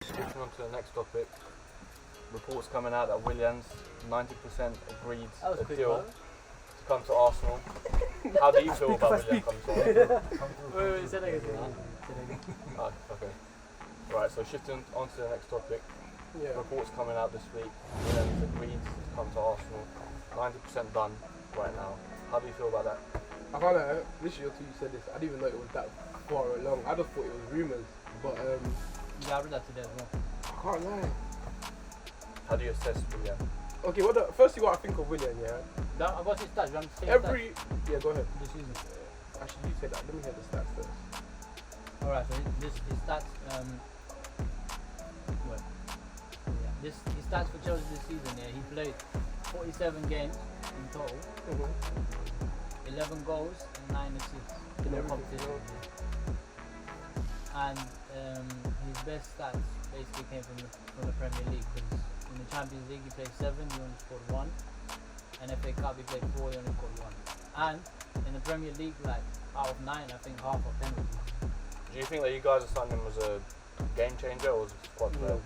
Switching on to the next topic. Reports coming out that Willian's 90% agreed a deal to come to Arsenal. How do you feel about Willian coming to Arsenal? Wait, say that again. Okay. Right, so shifting on to the next topic. Yeah. Reports coming out this week. Willian's agreed to come to Arsenal. 90% done right now. How do you feel about that? I can't lie, literally until you said this, I didn't even know it was that far along. I just thought it was rumours, but Yeah, I read that today as well. I can't lie. How do you assess Willian? Okay, firstly what I think of Willian, yeah? I got his stats, you want to say Yeah, go ahead. this season. Actually, you said that, let me hear the stats first. Alright, so his stats, his stats for Chelsea this season, yeah, he played 47 games in total, 11 goals and 9 assists in the competition. And his best stats basically came from the Premier League, because in the Champions League he played 7, he only scored 1, and FA Cup he played 4, he only scored 1. And in the Premier League, like out of 9, I think half are penalties. Do you think that you guys are signing him as a game changer or as a squad player?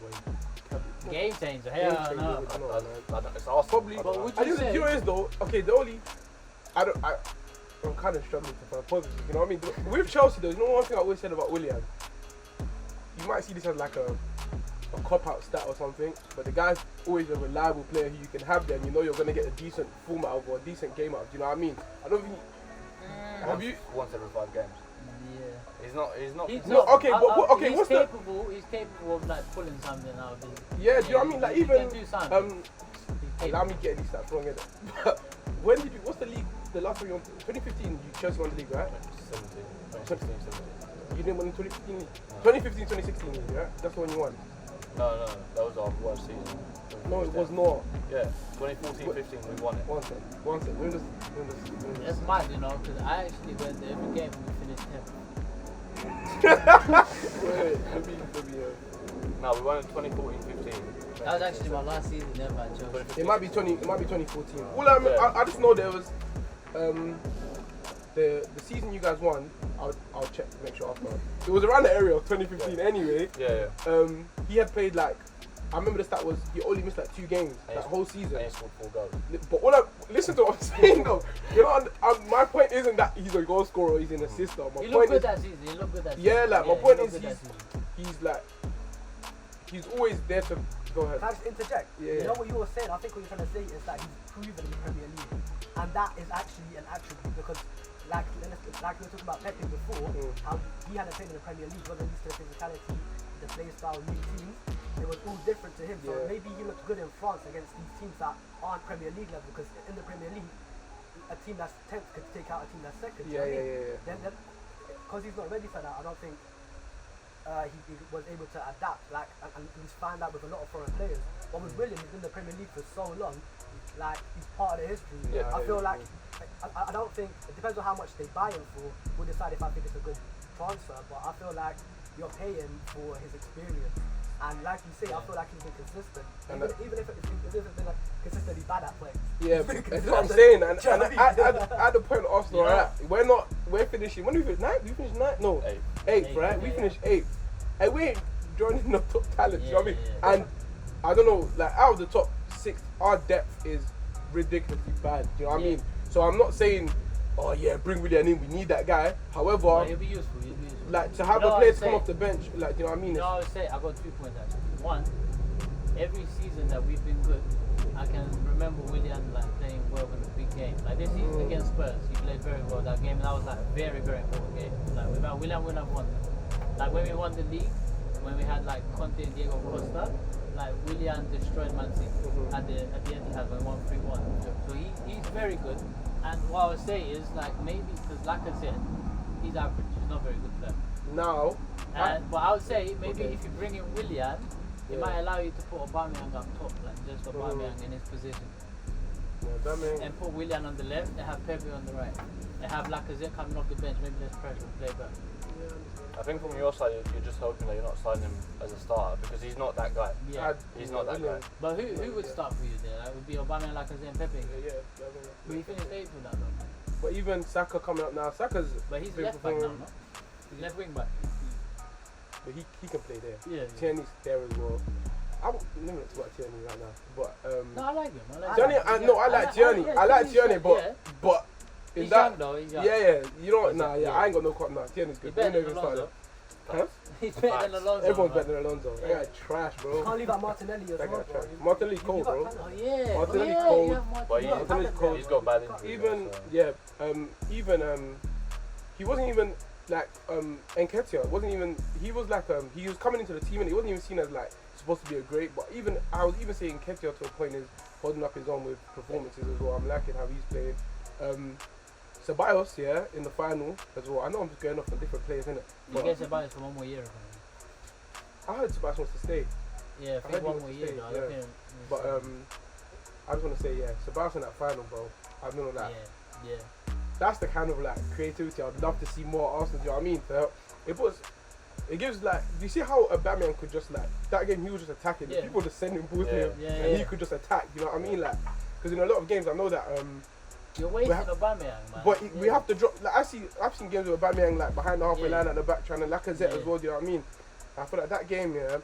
Game changer, hell no. It's Arsenal. Probably, But would I you think say? the deal is though, okay, I'm kind of struggling to find positive, you know what I mean? With Chelsea though, you know one thing I always said about Willian? You might see this as like a cop-out stat or something, but the guy's always a reliable player who you can have there and you know you're going to get a decent form out of or a decent game out of, do you know what I mean? I don't think... Once every 5 games. Yeah. He's not. What's He's capable of like pulling something out of his. Yeah, do you know what I mean? Like even can do something. allow me getting these stats wrong, innit? But what's the league? The last one you won? 2015. You Chelsea won the league, right? 2016, 17. You didn't win in 2015 league. 2015, 2016 league, right? That's the one you won. No, that was our worst season. No, it was not. Yeah, 2014-15 we won it. One second. When does That's mad, you know, because I actually went to every game and we finished 10th. Wait, let me. No, we won in 2014-15. That was actually my last season ever at Chelsea. It might be 2014. All I just know there was the season you guys won. I'll check to make sure after. It was around the area of 2015 anyway. Yeah. He had played like, I remember the stat was he only missed like 2 games that whole season. And he scored 4 goals. But listen to what I'm saying though. You know, my point isn't that he's a goal scorer or he's an assister. My He point looked good is, that season. He looked good that season. yeah, like my point is he's always there to go ahead. Can I just interject? Yeah. You know what you were saying? I think what you're trying to say is that he's proven in the Premier League. And that is actually an attribute because like we were talking about Pepe before, how he hadn't played in the Premier League, wasn't used to the physicality, the play style, new teams. It was all different to him. So maybe he looked good in France against these teams that aren't Premier League level, because in the Premier League, a team that's 10th could take out a team that's 2nd. Yeah. Then because he's not ready for that, I don't think he was able to adapt, like, and he's found out with a lot of foreign players. But with Willian, he's been in the Premier League for so long, like, he's part of the history. Yeah, I feel like, I don't think, it depends on how much they buy him for, we'll decide if I think it's a good transfer, but I feel like you're paying for his experience. And like you say, I feel like he's been consistent. Even if it hasn't been like consistently bad at points. Yeah, that's what I'm saying. And at the point of Arsenal, right? We're finishing. When we finished 9th? We finished 9th? No, 8th, right? We finished 8th. And we ain't joining the top talent, you know what I mean? And I don't know, like out of the top 6, our depth is ridiculously bad, you know what I mean? So I'm not saying, oh yeah, bring Willian in, we need that guy. However, He'll be useful. like to have a player to come off the bench, like, you know what I mean? I would say, I got 2 points actually. One, every season that we've been good, I can remember Willian like playing well in the big game. Like this season against Spurs, he played very well that game, and that was like a very, very important game. Like without Willian wouldn't have won that. Like when we won the league, when we had like Conte and Diego Costa, like Willian destroyed Man City at the end. He had when 1-3-1. So he's very good. And what I would say is like maybe because like I said, he's average. He's not a very good player. Now, But I would say maybe if you bring in Willian, it might allow you to put Aubameyang up top, like just Aubameyang in his position. And put Willian on the left and have Pepe on the right. And have Lacazette coming off the bench, maybe less pressure, play better. I think from your side, you're just hoping that you're not signing him as a starter because he's not that guy. Yeah. He's not that guy. But who would start for you there? Like, would be Aubameyang, Lacazette and Pepe? Yeah. But he finished 8th with that though. But even Saka coming up now, But he's left back now, no? He's left wing back. but he can play there. Yeah. Tierney's there as well. I'm never talk about Tierney right now, but no, I like him. Tierney, I like Tierney. I like Tierney, but in he's that, young though. He's young. yeah, you know what? Nah, I ain't got no cotton. Nah, Tierney's good. He's better than Alonso. Huh? He's better than Alonso. Everyone's better than Alonso. Yeah. That guy trash, bro. Can't leave out Martinelli as That well, guy bro. trash. Martinelli's cold, bro. Oh yeah. Martinelli's yeah, cold. yeah, But Martinelli's cold. he's got bad injuries. Even he wasn't even like Nketiah wasn't even. He was like he was coming into the team and he wasn't even seen as like supposed to be a great. But even I was even saying Nketiah to a point is holding up his own with performances as well. I'm liking how he's playing. Ceballos, yeah, in the final as well. I know I'm just going off on different players, innit? You get Ceballos for 1 more year. I heard Ceballos wants to stay. Yeah, I think 1 more year. Stay, yeah. But I just want to say, yeah, Ceballos in that final, bro. I don't know that. Yeah. That's the kind of like creativity I'd love to see more Arsenal. Do you know what I mean? So it gives like, you see how Aubameyang could just like that game he was just attacking. Yeah. People just sending balls to him, Yeah, and he could just attack. You know what I mean? Like, because in a lot of games I know that you're wasting Aubameyang, man. But we have to drop. Like I've seen games with Aubameyang like behind the halfway line at the back trying to Lacazette as well. Do you know what I mean? I feel like that game, yeah.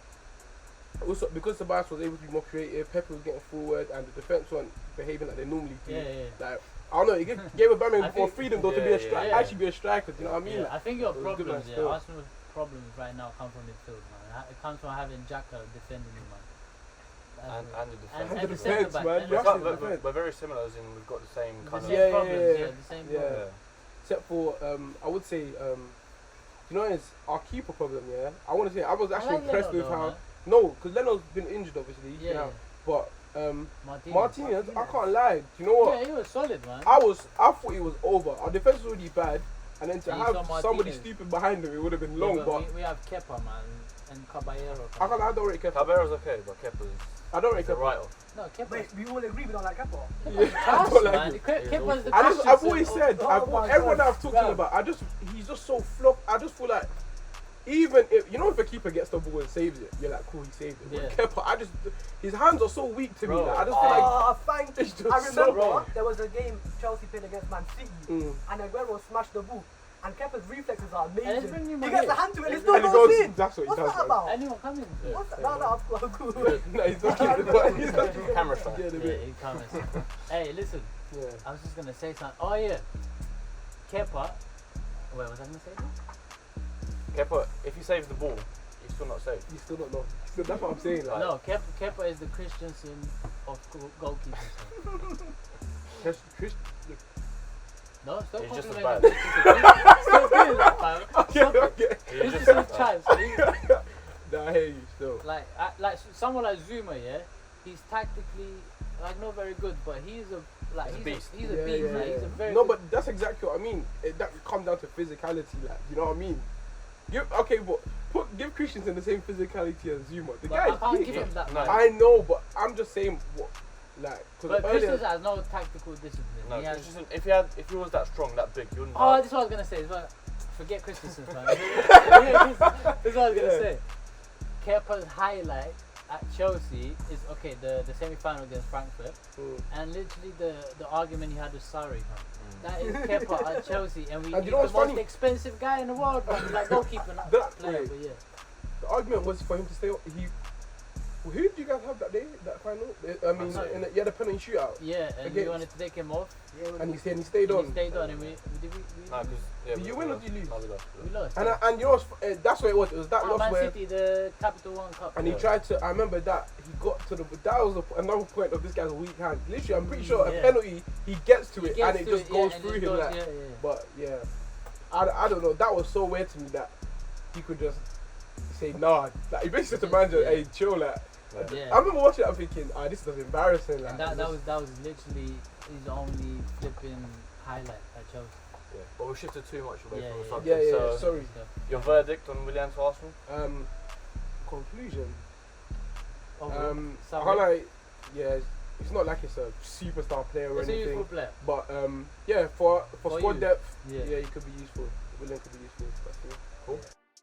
Also because Ceballos was able to be more creative, Pepe was getting forward, and the defense weren't behaving like they normally do. Like I don't know, it gave Aubameyang more freedom though to be actually be a striker. Do you know what I mean? Yeah, like, I think your problems, Arsenal's problems right now come from midfield, man. It comes from having Xhaka defending you, man. And the defense, man. We're very similar, as in we've got the same kind of the same problems. Except for I would say you know, it's our keeper problem. Yeah, I want to say I was actually impressed with how. No, because Leno's been injured, obviously. Yeah. But Martinez, I can't lie. Do you know what? Yeah, he was solid, man. I thought he was over. Our defense was already bad, and then to have somebody stupid behind him, it would have been long. But we have Kepa, man, and Caballero. I don't rate Kepa. Caballero's okay, but Kepa's. I don't rate Kepa. Right off. No, Kepa. Wait, we all agree we don't like Kepa. Yeah, I don't like him. Kepa's the I've always said, everyone that I've talked to him about, he's just so flop. I just feel like, even if if a keeper gets the ball and saves it, you're like, cool, he saved it. Yeah. But Kepa, his hands are so weak to me. Like, I just feel like I remember there was a game Chelsea played against Man City, and Aguero smashed the ball. And Kepa's reflexes are amazing. He gets the hand to it and it's not goes in. That's what he does. What's that about? Anyone coming? What's that? No, I'm cool. No, he's not kidding. He's not camera shot. Yeah, he comes. Hey, listen. Yeah. I was just gonna say something. Oh yeah, Kepa. Wait, was I gonna say that? Kepa, if he saves the ball, he's still not safe. He's still not know. That's what I'm saying. Like. No, Kepa is the Christensen of goalkeepers. No, stop he's just as complimenting bad. Stop doing that, man. Okay. He's just his chance. Nah, I hear you still. Like someone like Zuma, yeah, he's tactically not very good, but he's a beast. He's a beast. Yeah. Like, he's a very no, good. but that's exactly what I mean. That comes down to physicality, like you know what I mean. Give Christensen the same physicality as Zuma. The guy I can't give him that. I know, but I'm just saying what. But Christensen has no tactical discipline. No, if he was that strong, that big, you wouldn't. Oh, this is what I was gonna say. Forget Christensen, man. This is what I was gonna say. Kepa's highlight at Chelsea is the semi-final against Frankfurt, and literally the argument he had with Sarri. That is Kepa at Chelsea, and he's the most expensive guy in the world, man. Like goalkeeper, not player, but yeah. The argument was for him to stay. Who did you guys have that day, that final? I mean, you had a penalty shootout. Yeah, and we wanted to take him off. Yeah, and he stayed on. He stayed on, and we did you win or did you lose? No, we lost. And you know, that's what it was. It was that loss Man where City, the Capital One Cup. And he tried to. I remember that he got to that was another point of this guy's weak hand. Literally, I'm pretty sure a penalty he gets to it and it just goes through him like. But yeah, I don't know. That was so weird to me that he could just say nah. Like he basically said to the manager, "Hey, chill, like." I remember watching it, I'm thinking, this is embarrassing. Like, and that was literally his only flipping highlight at Chelsea. Yeah, but we shifted too much away from the subject. Yeah, sorry. Your verdict on Willian to Arsenal? Conclusion. It's not like it's a superstar player or anything. It's a useful player. But for squad depth, he could be useful. Willian could be useful. Cool.